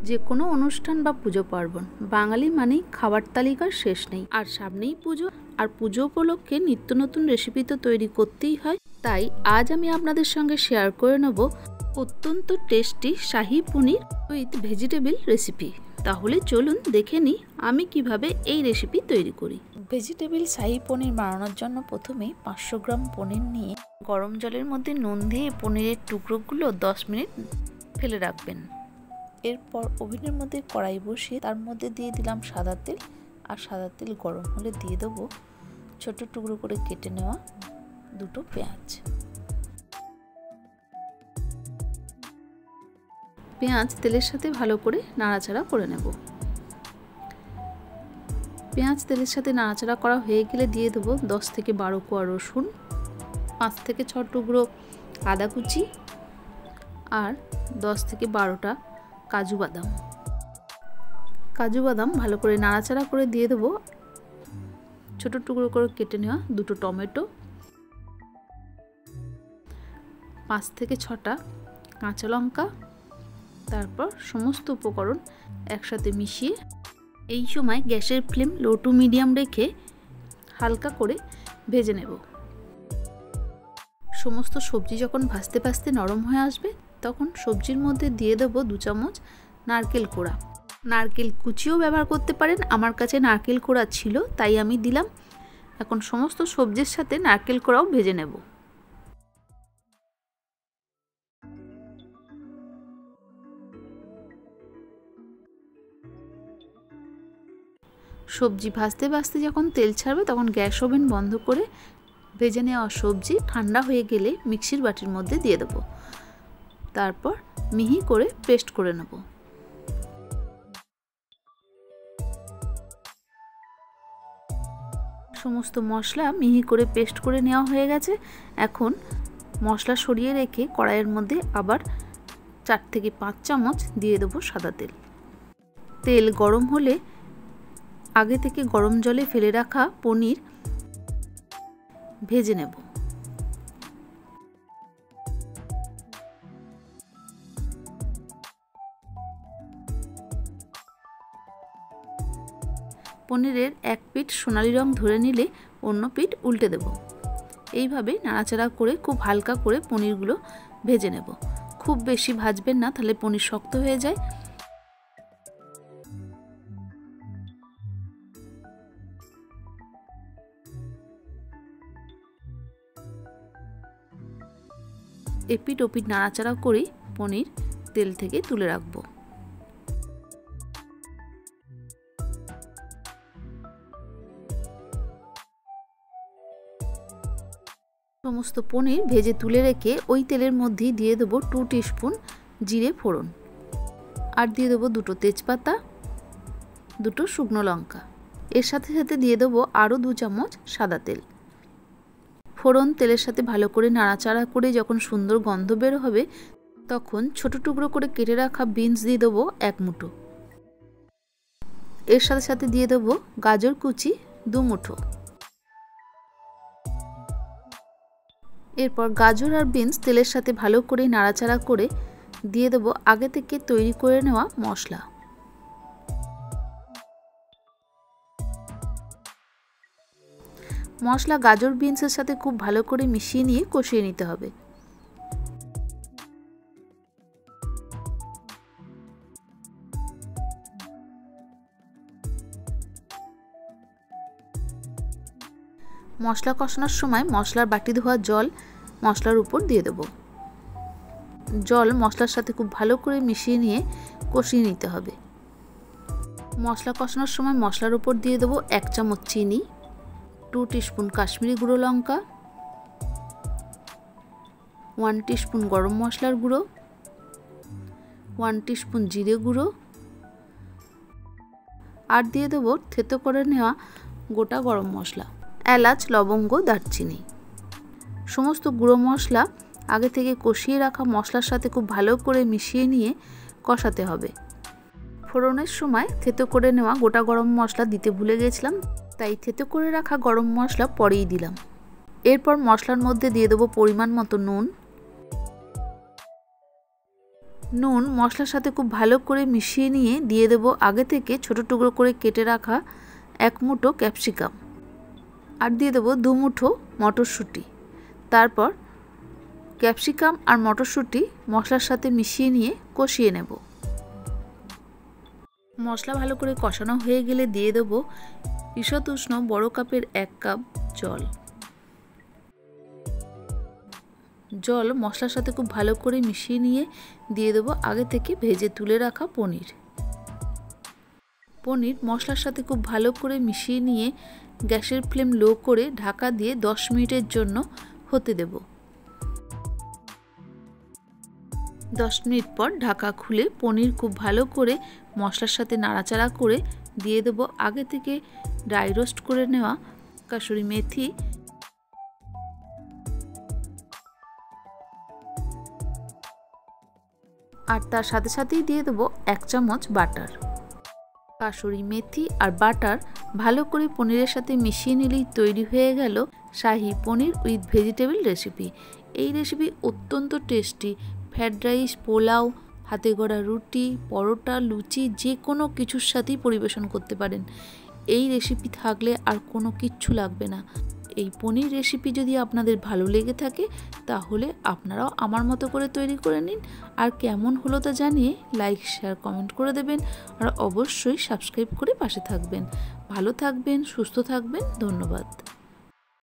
যে কোনো অনুষ্ঠান বা পুজো পার্বণ বাঙালি মানেই খাবার তালিকার শেষ নেই। আর সামনেই পুজো, আর পুজো উপলক্ষে নিত্য নতুন রেসিপি তো তৈরি করতেই হয়। তাই আজ আমি আপনাদের সঙ্গে শেয়ার করে নেব অত্যন্ত tasty Shahi paneer with vegetable recipe. তাহলে চলুন দেখে নিই আমি কিভাবে এই রেসিপি তৈরি করি। ভেজিটেবল শাহী পনির বানানোর জন্য প্রথমে 500 গ্রাম পনির নিয়ে গরম জলের মধ্যে নুন দিয়ে পনিরের টুকরোগুলো 10 মিনিট ফেলে রাখবেন। এরপর ওভেনের মধ্যে কড়াই বসিয়ে তার মধ্যে দিয়ে দিলাম সাদা তেল, আর সাদা তেল গরম হলে দিয়ে দেবো ছোট টুকরো করে কেটে নেওয়া দুটো পেঁয়াজ। পেঁয়াজ তেলের সাথে ভালো করে নাড়াচাড়া করে নেব। পেঁয়াজ তেলের সাথে নাড়াচাড়া করা হয়ে গেলে দিয়ে দেবো 10 থেকে 12 কোয়া রসুন, 5 থেকে 6 টুকরো আদা কুচি, আর 10 থেকে 12টা কাজু বাদাম ভালো করে নাড়াচাড়া করে দিয়ে দেবো ছোট টুকরো করে কেটে নেওয়া দুটো টমেটো, 5 থেকে 6টা কাঁচা লঙ্কা। তারপর সমস্ত উপকরণ একসাথে মিশিয়ে এই সময় গ্যাসের ফ্লেম লো টু মিডিয়াম রেখে হালকা করে ভেজে নেব। সমস্ত সবজি যখন ভাজতে ভাজতে নরম হয়ে আসবে তখন সবজির মধ্যে দিয়ে দেবো 2 চামচ নারকেল কোড়া। নারকেল কুচিও ব্যবহার করতে পারেন, আমার কাছে নারকেল কোড়া ছিল তাই আমি দিলাম। এখন সমস্ত সবজির সাথে নারকেল কোড়াও ভেজে নেব। সবজি ভাজতে ভাজতে যখন তেল ছাড়বে তখন গ্যাস ওভেন বন্ধ করে ভেজে নেওয়া সবজি ঠান্ডা হয়ে গেলে মিক্সির বাটির মধ্যে দিয়ে দেবো। তারপর মিহি করে পেস্ট করে নেব। সমস্ত মশলা মিহি করে পেস্ট করে নেওয়া হয়ে গেছে। এখন মশলা সরিয়ে রেখে কড়াইয়ের মধ্যে আবার 4 থেকে 5 চামচ দিয়ে দেবো সাদা তেল। তেল গরম হলে আগে থেকে গরম জলে ফেলে রাখা পনির ভেজে নেব। পনিরের এক পিঠ সোনালি রং ধরে নিলে অন্য পিঠ উল্টে দেব। এইভাবে নাড়াচাড়া করে খুব হালকা করে পনিরগুলো ভেজে নেব। খুব বেশি ভাজবেন না, তাহলে পনির শক্ত হয়ে যায়। এপিট ওপিট নাড়াচাড়া করে পনির তেল থেকে তুলে রাখবো। সমস্ত পনির ভেজে তুলে রেখে ওই তেলের মধ্যেই দিয়ে দেবো 2 টিস্পুন জিরে ফোড়ন, আর দিয়ে দেবো 2টো তেজপাতা, 2টো শুকনো লঙ্কা। এর সাথে সাথে দিয়ে দেবো আরও 2 চামচ সাদা তেল। ফোড়ন তেলের সাথে ভালো করে নাড়াচাড়া করে যখন সুন্দর গন্ধ বের হবে তখন ছোট টুকরো করে কেটে রাখা বিনস দিয়ে দেবো 1 মুঠো। এর সাথে সাথে দিয়ে দেবো গাজর কুচি 2 মুঠো। এরপর গাজর আর বিনস তেলের সাথে ভালো করে নাড়াচাড়া করে দিয়ে দেবো আগে থেকে তৈরি করে নেওয়া মশলা। মশলা গাজর বিনসের সাথে খুব ভালো করে মিশিয়ে নিয়ে কষিয়ে নিতে হবে। মশলা কষানোর সময় মশলার বাটি ধোয়া জল মশলার উপর দিয়ে দেবো। জল মশলার সাথে খুব ভালো করে মিশিয়ে নিয়ে কষিয়ে নিতে হবে। মশলা কষানোর সময় মশলার উপর দিয়ে দেবো 1 চামচ চিনি, 2 টিস্পুন কাশ্মীরি গুঁড়ো লঙ্কা, 1 টিস্পুন গরম মশলার গুঁড়ো, 1 টিস্পুন জিরে গুঁড়ো, আর দিয়ে দেবো থেতো করে নেওয়া গোটা গরম মশলা, এলাচ, লবঙ্গ, দারচিনি। সমস্ত গুঁড়ো মশলা আগে থেকে কষিয়ে রাখা মশলার সাথে খুব ভালো করে মিশিয়ে নিয়ে কষাতে হবে। ফোড়নের সময় থেতো করে নেওয়া গোটা গরম মশলা দিতে ভুলে গেছিলাম, তাই থেতো করে রাখা গরম মশলা পরেই দিলাম। এরপর মশলার মধ্যে দিয়ে দেবো পরিমাণ মতো নুন, নুন মশলার সাথে খুব ভালো করে মিশিয়ে নিয়ে দিয়ে দেব আগে থেকে ছোট টুকরো করে কেটে রাখা 1 মুঠো ক্যাপসিকাম, আর দিয়ে দেব 2 মুঠো মটরশুঁটি। তারপর ক্যাপসিকাম আর মটরশুঁটি মশলার সাথে মিশিয়ে নিয়ে কষিয়ে নেব। মশলা ভালো করে কষানো হয়ে গেলে দিয়ে দেব ঈষৎ উষ্ণ বড় কাপের 1 কাপ জল। জল মশলার সাথে খুব ভালো করে মিশিয়ে নিয়ে দিয়ে দেব আগে থেকে ভেজে তুলে রাখা পনির। পনির মশলার সাথে খুব ভালো করে মিশিয়ে নিয়ে গ্যাসের ফ্লেম লো করে ঢাকা দিয়ে 10 মিনিটের জন্য হতে দেব। 10 মিনিট পর ঢাকা খুলে পনির খুব ভালো করে মশলার সাথে নাড়াচাড়া করে দিয়ে দেব আগে থেকে ড্রাই রোস্ট করে নেওয়া কাসুরি মেথি, আর তার সাথে সাথেই দিয়ে দেব 1 চামচ বাটার। কাসুরি মেথি আর বাটার ভালো করে পনিরের সাথে মিশিয়ে নিলেই তৈরি হয়ে গেল শাহী পনির উইথ ভেজিটেবল রেসিপি। এই রেসিপি অত্যন্ত টেস্টি। ফ্রাইড রাইস, পোলাও, হাতে গড়া রুটি, পরোটা, লুচি যে কোনো কিছুর সাথেই পরিবেশন করতে পারেন। এই রেসিপি থাকলে আর কোনো কিচ্ছু লাগবে না। এই পনির রেসিপি যদি আপনাদের ভালো লেগে থাকে তাহলে আপনারাও আমার মতো করে তৈরি করে নিন, আর কেমন হলো তা জানিয়ে লাইক, শেয়ার, কমেন্ট করে দেবেন, আর অবশ্যই সাবস্ক্রাইব করে পাশে থাকবেন। ভালো থাকবেন, সুস্থ থাকবেন। ধন্যবাদ।